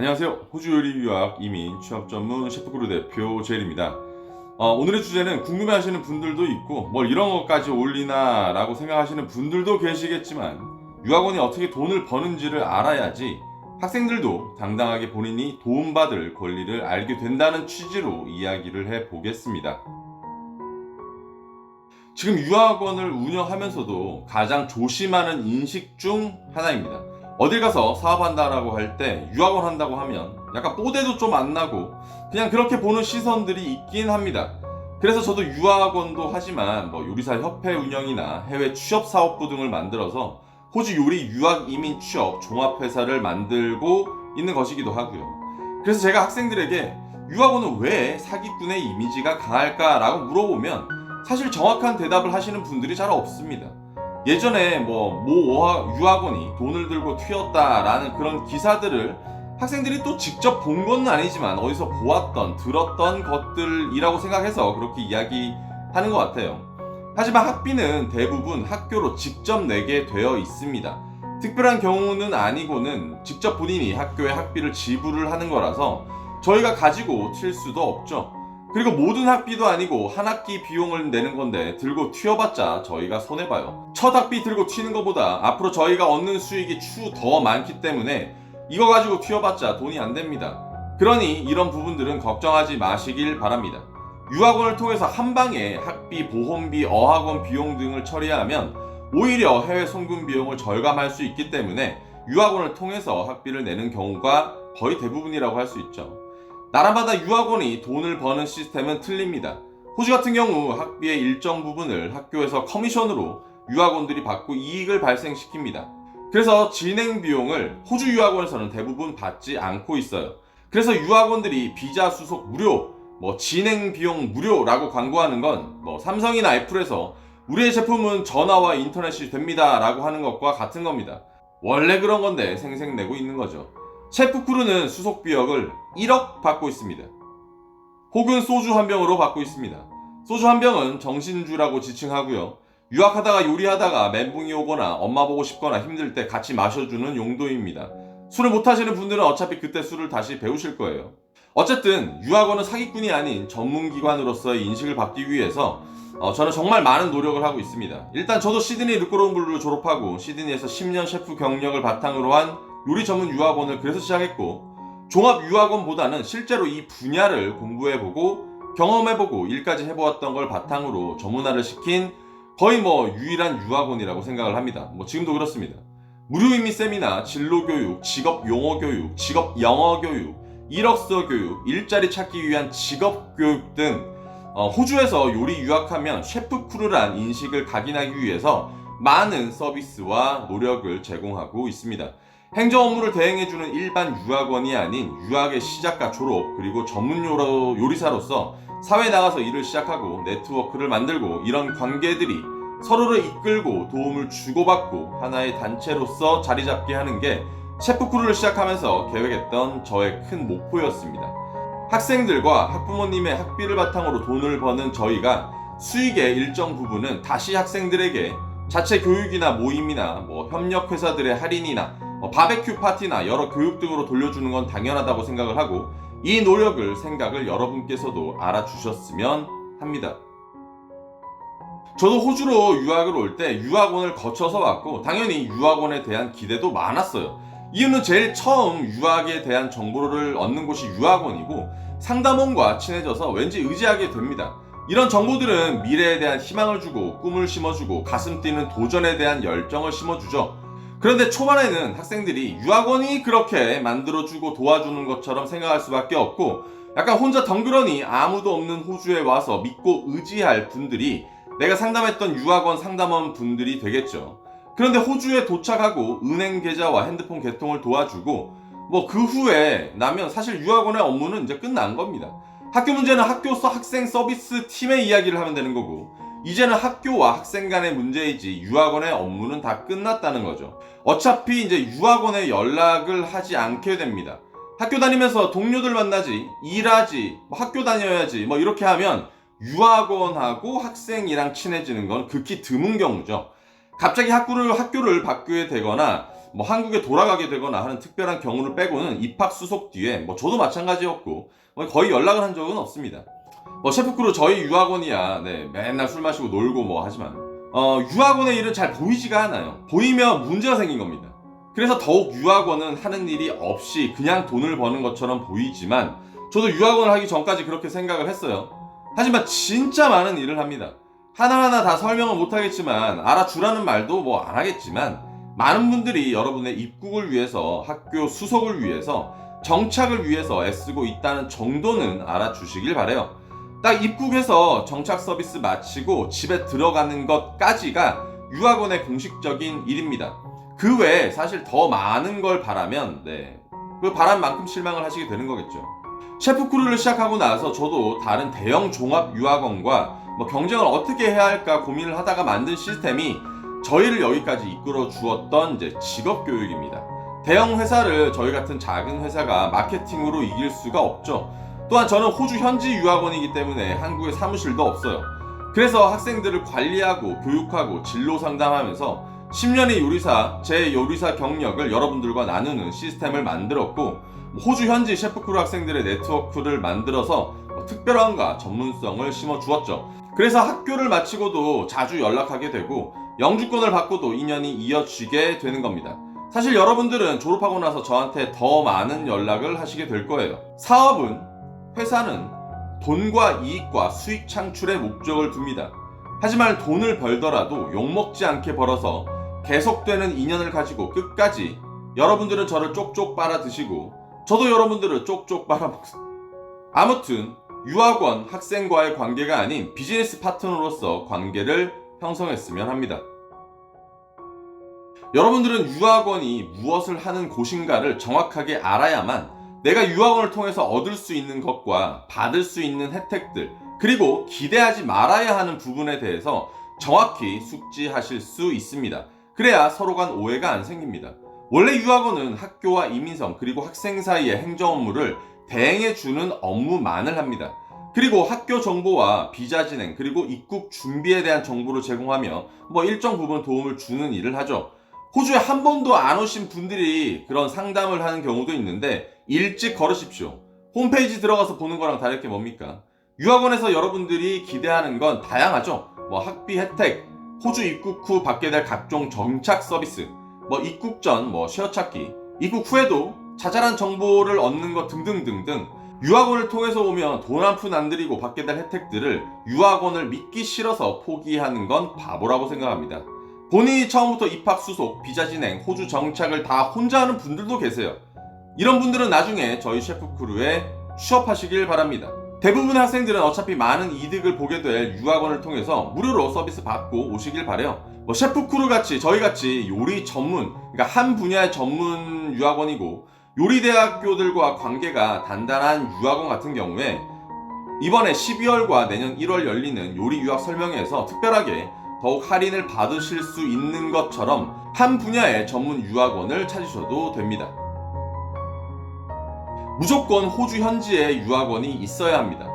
안녕하세요. 호주 요리 유학 이민 취업 전문 셰프그룹 대표 제일입니다. 오늘의 주제는 궁금해하시는 분들도 있고 뭘 이런 것까지 올리나 라고 생각하시는 분들도 계시겠지만 유학원이 어떻게 돈을 버는지를 알아야지 학생들도 당당하게 본인이 도움받을 권리를 알게 된다는 취지로 이야기를 해보겠습니다. 지금 유학원을 운영하면서도 가장 조심하는 인식 중 하나입니다. 어딜 가서 사업한다라고 할 때 유학원 한다고 하면 약간 뽀대도 좀 안 나고 그냥 그렇게 보는 시선들이 있긴 합니다. 그래서 저도 유학원도 하지만 요리사 협회 운영이나 해외 취업 사업부 등을 만들어서 호주 요리 유학 이민 취업 종합회사를 만들고 있는 것이기도 하고요. 그래서 제가 학생들에게 유학원은 왜 사기꾼의 이미지가 강할까라고 물어보면 사실 정확한 대답을 하시는 분들이 잘 없습니다. 예전에 모 유학원이 돈을 들고 튀었다라는 그런 기사들을 학생들이 또 직접 본 건 아니지만 어디서 보았던 들었던 것들이라고 생각해서 그렇게 이야기하는 것 같아요. 하지만 학비는 대부분 학교로 직접 내게 되어 있습니다. 특별한 경우는 아니고는 직접 본인이 학교에 학비를 지불을 하는 거라서 저희가 가지고 튈 수도 없죠. 그리고 모든 학비도 아니고 한 학기 비용을 내는 건데 들고 튀어봤자 저희가 손해봐요. 첫 학비 들고 튀는 것보다 앞으로 저희가 얻는 수익이 추 더 많기 때문에 이거 가지고 튀어봤자 돈이 안 됩니다. 그러니 이런 부분들은 걱정하지 마시길 바랍니다. 유학원을 통해서 한 방에 학비, 보험비, 어학원 비용 등을 처리하면 오히려 해외 송금 비용을 절감할 수 있기 때문에 유학원을 통해서 학비를 내는 경우가 거의 대부분이라고 할 수 있죠. 나라마다 유학원이 돈을 버는 시스템은 틀립니다. 호주 같은 경우 학비의 일정 부분을 학교에서 커미션으로 유학원들이 받고 이익을 발생시킵니다. 그래서 진행 비용을 호주 유학원에서는 대부분 받지 않고 있어요. 그래서 유학원들이 비자 수속 무료, 진행 비용 무료라고 광고하는 건 삼성이나 애플에서 우리의 제품은 전화와 인터넷이 됩니다 라고 하는 것과 같은 겁니다. 원래 그런 건데 생색내고 있는 거죠. 셰프크루는 수속 비용을 1억 받고 있습니다. 혹은 소주 한 병으로 받고 있습니다. 소주 한 병은 정신주라고 지칭하고요. 유학하다가 요리하다가 멘붕이 오거나 엄마 보고 싶거나 힘들 때 같이 마셔주는 용도입니다. 술을 못 하시는 분들은 어차피 그때 술을 다시 배우실 거예요. 어쨌든 유학원은 사기꾼이 아닌 전문기관으로서의 인식을 받기 위해서 저는 정말 많은 노력을 하고 있습니다. 일단 저도 시드니 르꼬롬블루를 졸업하고 시드니에서 10년 셰프 경력을 바탕으로 한 요리 전문 유학원을 그래서 시작했고, 종합 유학원보다는 실제로 이 분야를 공부해보고 경험해보고 일까지 해보았던 걸 바탕으로 전문화를 시킨 거의 유일한 유학원이라고 생각을 합니다. 지금도 그렇습니다. 무료 이미 세미나, 진로 교육, 직업 용어 교육, 직업 영어 교육, 이력서 교육, 일자리 찾기 위한 직업 교육 등 호주에서 요리 유학하면 셰프크루란 인식을 각인하기 위해서 많은 서비스와 노력을 제공하고 있습니다. 행정 업무를 대행해주는 일반 유학원이 아닌 유학의 시작과 졸업 그리고 전문 요리사로서 사회에 나가서 일을 시작하고 네트워크를 만들고 이런 관계들이 서로를 이끌고 도움을 주고받고 하나의 단체로서 자리 잡게 하는 게 셰프크루를 시작하면서 계획했던 저의 큰 목표였습니다. 학생들과 학부모님의 학비를 바탕으로 돈을 버는 저희가 수익의 일정 부분은 다시 학생들에게 자체 교육이나 모임이나 협력회사들의 할인이나 바베큐 파티나 여러 교육 등으로 돌려주는 건 당연하다고 생각을 하고 이 노력을 생각을 여러분께서도 알아주셨으면 합니다. 저도 호주로 유학을 올 때 유학원을 거쳐서 왔고 당연히 유학원에 대한 기대도 많았어요. 이유는 제일 처음 유학에 대한 정보를 얻는 곳이 유학원이고 상담원과 친해져서 왠지 의지하게 됩니다. 이런 정보들은 미래에 대한 희망을 주고 꿈을 심어주고 가슴 뛰는 도전에 대한 열정을 심어주죠. 그런데 초반에는 학생들이 유학원이 그렇게 만들어주고 도와주는 것처럼 생각할 수밖에 없고 약간 혼자 덩그러니 아무도 없는 호주에 와서 믿고 의지할 분들이 내가 상담했던 유학원 상담원 분들이 되겠죠. 그런데 호주에 도착하고 은행 계좌와 핸드폰 개통을 도와주고 그 후에 나면 사실 유학원의 업무는 이제 끝난 겁니다. 학교 문제는 학교서 학생 서비스 팀의 이야기를 하면 되는 거고 이제는 학교와 학생 간의 문제이지 유학원의 업무는 다 끝났다는 거죠. 어차피 이제 유학원에 연락을 하지 않게 됩니다. 학교 다니면서 동료들 만나지, 일하지, 학교 다녀야지 이렇게 하면 유학원하고 학생이랑 친해지는 건 극히 드문 경우죠. 갑자기 학교를 바꾸게 되거나 뭐 한국에 돌아가게 되거나 하는 특별한 경우를 빼고는 입학 수속 뒤에 뭐 저도 마찬가지였고 거의 연락을 한 적은 없습니다. 뭐 셰프크루 저희 유학원이야 맨날 술 마시고 놀고 뭐 하지만 유학원의 일은 잘 보이지가 않아요. 보이면 문제가 생긴 겁니다. 그래서 더욱 유학원은 하는 일이 없이 그냥 돈을 버는 것처럼 보이지만 저도 유학원을 하기 전까지 그렇게 생각을 했어요. 하지만 진짜 많은 일을 합니다. 하나하나 다 설명은 못하겠지만 알아주라는 말도 뭐 안 하겠지만 많은 분들이 여러분의 입국을 위해서 학교 수속을 위해서 정착을 위해서 애쓰고 있다는 정도는 알아주시길 바래요. 딱 입국해서 정착 서비스 마치고 집에 들어가는 것까지가 유학원의 공식적인 일입니다. 그 외에 사실 더 많은 걸 바라면 그 바람만큼 실망을 하시게 되는 거겠죠. 셰프크루를 시작하고 나서 저도 다른 대형 종합 유학원과 경쟁을 어떻게 해야 할까 고민을 하다가 만든 시스템이 저희를 여기까지 이끌어 주었던 직업 교육입니다. 대형 회사를 저희 같은 작은 회사가 마케팅으로 이길 수가 없죠. 또한 저는 호주 현지 유학원이기 때문에 한국에 사무실도 없어요. 그래서 학생들을 관리하고 교육하고 진로 상담하면서 10년의 제 요리사 경력을 여러분들과 나누는 시스템을 만들었고 호주 현지 셰프크루 학생들의 네트워크를 만들어서 특별함과 전문성을 심어주었죠. 그래서 학교를 마치고도 자주 연락하게 되고 영주권을 받고도 인연이 이어지게 되는 겁니다. 사실 여러분들은 졸업하고 나서 저한테 더 많은 연락을 하시게 될 거예요. 회사는 돈과 이익과 수익 창출의 목적을 둡니다. 하지만 돈을 벌더라도 욕먹지 않게 벌어서 계속되는 인연을 가지고 끝까지 여러분들은 저를 쪽쪽 빨아 드시고 저도 여러분들을 쪽쪽 빨아 먹습니다. 아무튼 유학원 학생과의 관계가 아닌 비즈니스 파트너로서 관계를 형성했으면 합니다. 여러분들은 유학원이 무엇을 하는 곳인가를 정확하게 알아야만 내가 유학원을 통해서 얻을 수 있는 것과 받을 수 있는 혜택들 그리고 기대하지 말아야 하는 부분에 대해서 정확히 숙지하실 수 있습니다. 그래야 서로 간 오해가 안 생깁니다. 원래 유학원은 학교와 이민성 그리고 학생 사이의 행정 업무를 대행해주는 업무만을 합니다. 그리고 학교 정보와 비자 진행 그리고 입국 준비에 대한 정보를 제공하며 일정 부분 도움을 주는 일을 하죠. 호주에 한 번도 안 오신 분들이 그런 상담을 하는 경우도 있는데 일찍 걸으십시오. 홈페이지 들어가서 보는 거랑 다를 게 뭡니까? 유학원에서 여러분들이 기대하는 건 다양하죠. 학비 혜택, 호주 입국 후 받게 될 각종 정착 서비스, 입국 전 쉐어 찾기, 입국 후에도 자잘한 정보를 얻는 것 등등등등 유학원을 통해서 오면 돈 한 푼 안 들이고 받게 될 혜택들을 유학원을 믿기 싫어서 포기하는 건 바보라고 생각합니다. 본인이 처음부터 입학 수속, 비자 진행, 호주 정착을 다 혼자 하는 분들도 계세요. 이런 분들은 나중에 저희 셰프크루에 취업하시길 바랍니다. 대부분의 학생들은 어차피 많은 이득을 보게 될 유학원을 통해서 무료로 서비스 받고 오시길 바래요. 셰프크루 같이 저희 같이 요리 전문, 그러니까 한 분야의 전문 유학원이고 요리대학교들과 관계가 단단한 유학원 같은 경우에 이번에 12월과 내년 1월 열리는 요리 유학 설명회에서 특별하게 더욱 할인을 받으실 수 있는 것처럼 한 분야의 전문 유학원을 찾으셔도 됩니다. 무조건 호주 현지에 유학원이 있어야 합니다.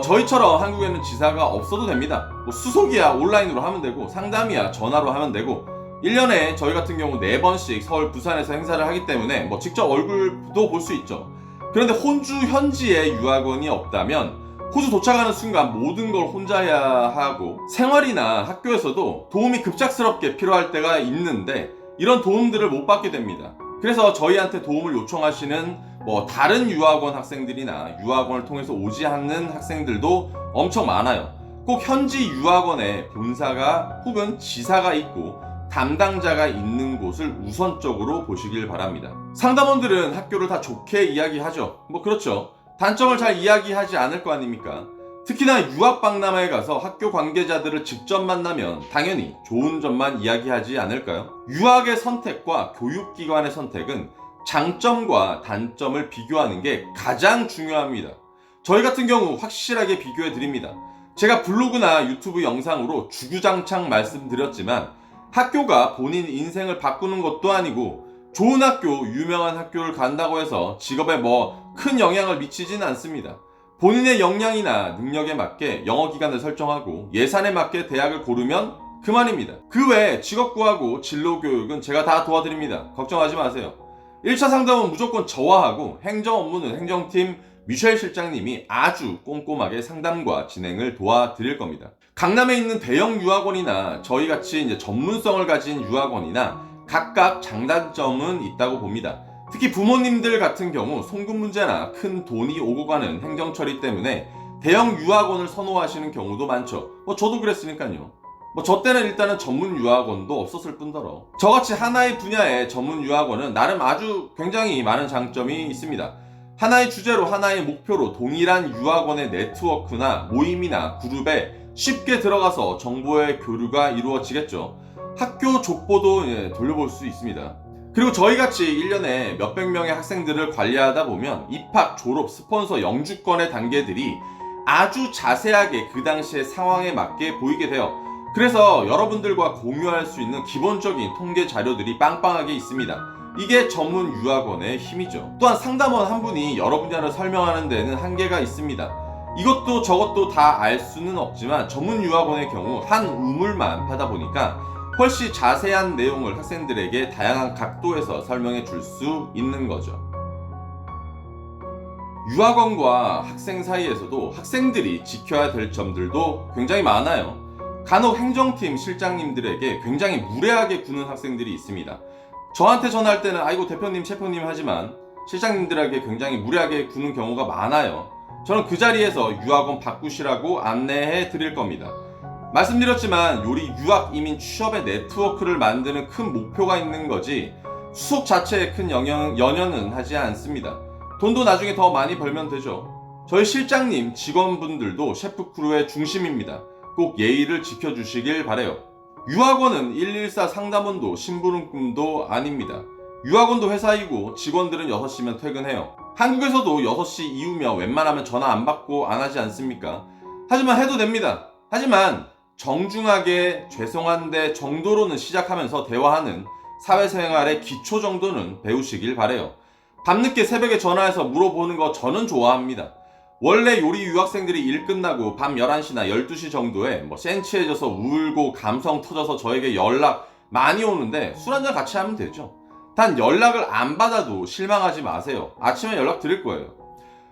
저희처럼 한국에는 지사가 없어도 됩니다. 수속이야 온라인으로 하면 되고 상담이야 전화로 하면 되고 1년에 저희 같은 경우 4번씩 서울, 부산에서 행사를 하기 때문에 직접 얼굴도 볼 수 있죠. 그런데 호주 현지에 유학원이 없다면 호주 도착하는 순간 모든 걸 혼자 해야 하고 생활이나 학교에서도 도움이 급작스럽게 필요할 때가 있는데 이런 도움들을 못 받게 됩니다. 그래서 저희한테 도움을 요청하시는 다른 유학원 학생들이나 유학원을 통해서 오지 않는 학생들도 엄청 많아요. 꼭 현지 유학원에 본사가 혹은 지사가 있고 담당자가 있는 곳을 우선적으로 보시길 바랍니다. 상담원들은 학교를 다 좋게 이야기하죠. 그렇죠. 단점을 잘 이야기하지 않을 거 아닙니까? 특히나 유학 박람회에 가서 학교 관계자들을 직접 만나면 당연히 좋은 점만 이야기하지 않을까요? 유학의 선택과 교육기관의 선택은 장점과 단점을 비교하는 게 가장 중요합니다. 저희 같은 경우 확실하게 비교해 드립니다. 제가 블로그나 유튜브 영상으로 주구장창 말씀드렸지만 학교가 본인 인생을 바꾸는 것도 아니고 좋은 학교, 유명한 학교를 간다고 해서 직업에 큰 영향을 미치지는 않습니다. 본인의 역량이나 능력에 맞게 영어 기간을 설정하고 예산에 맞게 대학을 고르면 그만입니다. 그 외에 직업 구하고 진로 교육은 제가 다 도와드립니다. 걱정하지 마세요. 1차 상담은 무조건 저와 하고 행정 업무는 행정팀 미셸 실장님이 아주 꼼꼼하게 상담과 진행을 도와드릴 겁니다. 강남에 있는 대형 유학원이나 저희같이 이제 전문성을 가진 유학원이나 각각 장단점은 있다고 봅니다. 특히 부모님들 같은 경우 송금 문제나 큰 돈이 오고 가는 행정 처리 때문에 대형 유학원을 선호하시는 경우도 많죠. 저도 그랬으니까요. 저 때는 일단은 전문 유학원도 없었을 뿐더러 저같이 하나의 분야의 전문 유학원은 나름 아주 굉장히 많은 장점이 있습니다. 하나의 주제로 하나의 목표로 동일한 유학원의 네트워크나 모임이나 그룹에 쉽게 들어가서 정보의 교류가 이루어지겠죠. 학교 족보도 돌려볼 수 있습니다. 그리고 저희같이 1년에 몇백 명의 학생들을 관리하다 보면 입학, 졸업, 스폰서, 영주권의 단계들이 아주 자세하게 그 당시의 상황에 맞게 보이게 돼요. 그래서 여러분들과 공유할 수 있는 기본적인 통계 자료들이 빵빵하게 있습니다. 이게 전문 유학원의 힘이죠. 또한 상담원 한 분이 여러 분야를 설명하는 데는 한계가 있습니다. 이것도 저것도 다 알 수는 없지만 전문 유학원의 경우 한 우물만 파다 보니까 훨씬 자세한 내용을 학생들에게 다양한 각도에서 설명해 줄 수 있는 거죠. 유학원과 학생 사이에서도 학생들이 지켜야 될 점들도 굉장히 많아요. 간혹 행정팀 실장님들에게 굉장히 무례하게 구는 학생들이 있습니다. 저한테 전화할 때는 아이고 대표님, 셰프님 하지만 실장님들에게 굉장히 무례하게 구는 경우가 많아요. 저는 그 자리에서 유학원 바꾸시라고 안내해 드릴 겁니다. 말씀드렸지만 요리 유학 이민 취업의 네트워크를 만드는 큰 목표가 있는 거지 수속 자체에 큰 연연은 하지 않습니다. 돈도 나중에 더 많이 벌면 되죠. 저희 실장님 직원분들도 셰프 크루의 중심입니다. 꼭 예의를 지켜주시길 바래요. 유학원은 114 상담원도 심부름꾼도 아닙니다. 유학원도 회사이고 직원들은 6시면 퇴근해요. 한국에서도 6시 이후면 웬만하면 전화 안 받고 안 하지 않습니까? 하지만 해도 됩니다. 하지만 정중하게 죄송한데 정도로는 시작하면서 대화하는 사회생활의 기초 정도는 배우시길 바래요. 밤늦게 새벽에 전화해서 물어보는 거 저는 좋아합니다. 원래 요리 유학생들이 일 끝나고 밤 11시나 12시 정도에 센치해져서 울고 감성 터져서 저에게 연락 많이 오는데 술 한잔 같이 하면 되죠. 단 연락을 안 받아도 실망하지 마세요. 아침에 연락 드릴 거예요.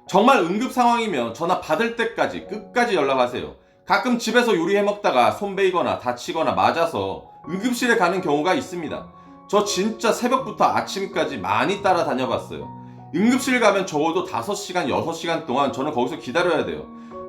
정말 응급 상황이면 전화 받을 때까지 끝까지 연락하세요. 가끔 집에서 요리해 먹다가 손 베이거나 다치거나 맞아서 응급실에 가는 경우가 있습니다. 저 진짜 새벽부터 아침까지 많이 따라다녀봤어요. 응급실 가면 적어도 5시간, 6시간 동안 저는 거기서 기다려야 돼요.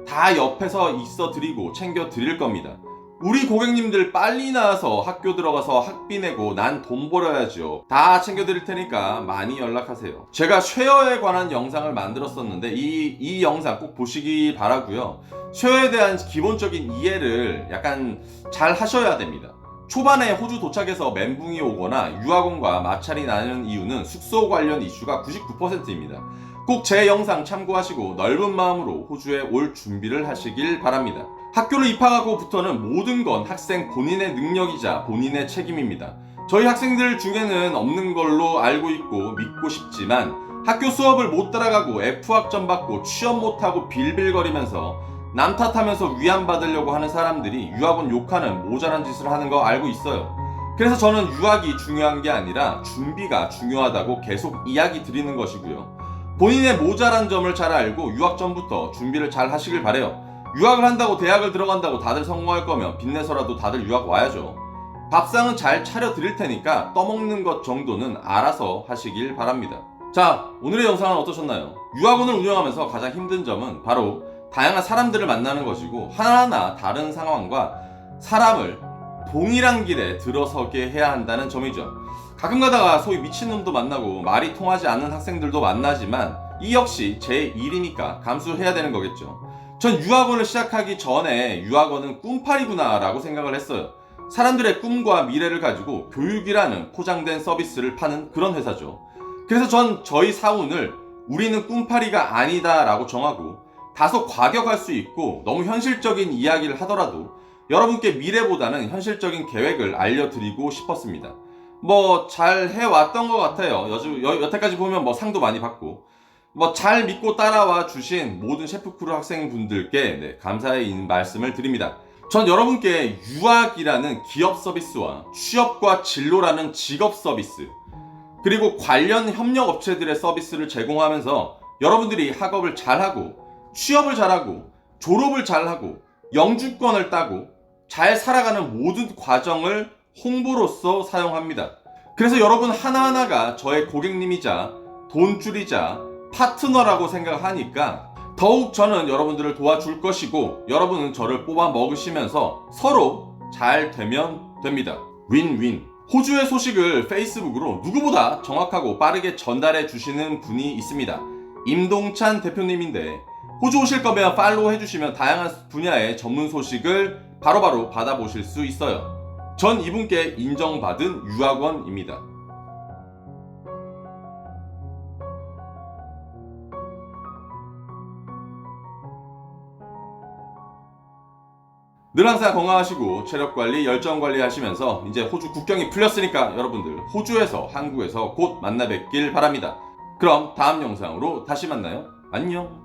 다 옆에서 있어 드리고 챙겨 드릴 겁니다. 우리 고객님들 빨리 나와서 학교 들어가서 학비 내고 난 돈 벌어야죠. 다 챙겨 드릴 테니까 많이 연락하세요. 제가 쉐어에 관한 영상을 만들었었는데 이 영상 꼭 보시기 바라고요. 쉐어에 대한 기본적인 이해를 약간 잘 하셔야 됩니다. 초반에 호주 도착해서 멘붕이 오거나 유학원과 마찰이 나는 이유는 숙소 관련 이슈가 99%입니다. 꼭 제 영상 참고하시고 넓은 마음으로 호주에 올 준비를 하시길 바랍니다. 학교를 입학하고부터는 모든 건 학생 본인의 능력이자 본인의 책임입니다. 저희 학생들 중에는 없는 걸로 알고 있고 믿고 싶지만 학교 수업을 못 따라가고 F학점 받고 취업 못하고 빌빌거리면서 남 탓하면서 위안받으려고 하는 사람들이 유학원 욕하는 모자란 짓을 하는 거 알고 있어요. 그래서 저는 유학이 중요한 게 아니라 준비가 중요하다고 계속 이야기 드리는 것이고요. 본인의 모자란 점을 잘 알고 유학 전부터 준비를 잘 하시길 바래요. 유학을 한다고 대학을 들어간다고 다들 성공할 거면 빚내서라도 다들 유학 와야죠. 밥상은 잘 차려 드릴 테니까 떠먹는 것 정도는 알아서 하시길 바랍니다. 자, 오늘의 영상은 어떠셨나요? 유학원을 운영하면서 가장 힘든 점은 바로 다양한 사람들을 만나는 것이고 하나하나 다른 상황과 사람을 동일한 길에 들어서게 해야 한다는 점이죠. 가끔 가다가 소위 미친놈도 만나고 말이 통하지 않는 학생들도 만나지만 이 역시 제 일이니까 감수해야 되는 거겠죠. 전 유학원을 시작하기 전에 유학원은 꿈팔이구나 라고 생각을 했어요. 사람들의 꿈과 미래를 가지고 교육이라는 포장된 서비스를 파는 그런 회사죠. 그래서 전 저희 사운을 우리는 꿈팔이가 아니다 라고 정하고 다소 과격할 수 있고 너무 현실적인 이야기를 하더라도 여러분께 미래보다는 현실적인 계획을 알려드리고 싶었습니다. 잘 해왔던 것 같아요. 여태까지 보면 상도 많이 받고 잘 믿고 따라와 주신 모든 셰프크루 학생분들께 감사의 말씀을 드립니다. 전 여러분께 유학이라는 기업 서비스와 취업과 진로라는 직업 서비스, 그리고 관련 협력 업체들의 서비스를 제공하면서 여러분들이 학업을 잘하고 취업을 잘하고 졸업을 잘하고 영주권을 따고 잘 살아가는 모든 과정을 홍보로서 사용합니다. 그래서 여러분 하나하나가 저의 고객님이자 돈줄이자 파트너라고 생각하니까 더욱 저는 여러분들을 도와줄 것이고 여러분은 저를 뽑아 먹으시면서 서로 잘 되면 됩니다. 윈윈. 호주의 소식을 페이스북으로 누구보다 정확하고 빠르게 전달해 주시는 분이 있습니다. 임동찬 대표님인데 호주 오실 거면 팔로우 해주시면 다양한 분야의 전문 소식을 바로바로 받아보실 수 있어요. 전 이분께 인정받은 유학원입니다. 늘 항상 건강하시고 체력관리, 열정관리 하시면서 이제 호주 국경이 풀렸으니까 여러분들 호주에서 한국에서 곧 만나 뵙길 바랍니다. 그럼 다음 영상으로 다시 만나요. 안녕.